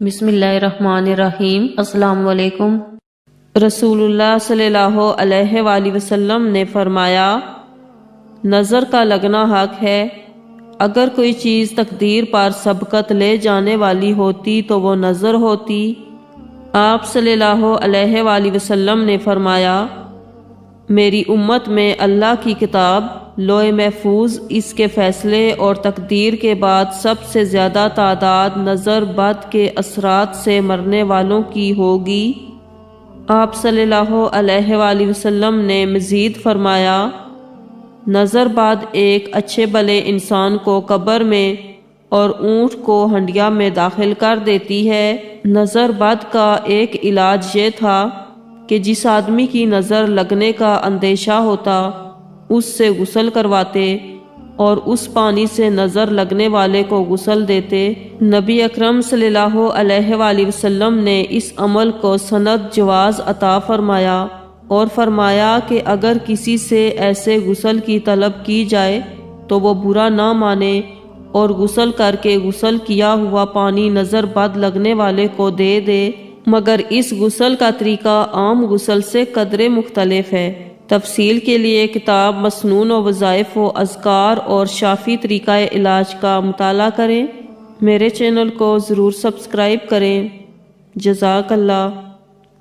بسم اللہ الرحمن الرحیم۔ السلام علیکم۔ رسول اللہ صلی اللہ علیہ وآلہ وسلم نے فرمایا، نظر کا لگنا حق ہے۔ اگر کوئی چیز تقدیر پر سبقت لے جانے والی ہوتی تو وہ نظر ہوتی۔ آپ صلی اللہ علیہ وآلہ وسلم نے فرمایا، میری امت میں اللہ کی کتاب لوح محفوظ، اس کے فیصلے اور تقدیر کے بعد سب سے زیادہ تعداد نظر بد کے اثرات سے مرنے والوں کی ہوگی۔ آپ صلی اللہ علیہ وآلہ وسلم نے مزید فرمایا، نظر بد ایک اچھے بھلے انسان کو قبر میں اور اونٹ کو ہنڈیا میں داخل کر دیتی ہے۔ نظر بد کا ایک علاج یہ تھا کہ جس آدمی کی نظر لگنے کا اندیشہ ہوتا اس سے غسل کرواتے اور اس پانی سے نظر لگنے والے کو غسل دیتے۔ نبی اکرم صلی اللہ علیہ وآلہ وسلم نے اس عمل کو سند جواز عطا فرمایا اور فرمایا کہ اگر کسی سے ایسے غسل کی طلب کی جائے تو وہ برا نہ مانے اور غسل کر کے غسل کیا ہوا پانی نظر بد لگنے والے کو دے دے، مگر اس غسل کا طریقہ عام غسل سے قدرے مختلف ہے۔ تفصیل کے لیے کتاب مسنون و وظائف و اذکار اور شافی طریقہ علاج کا مطالعہ کریں۔ میرے چینل کو ضرور سبسکرائب کریں۔ جزاک اللہ۔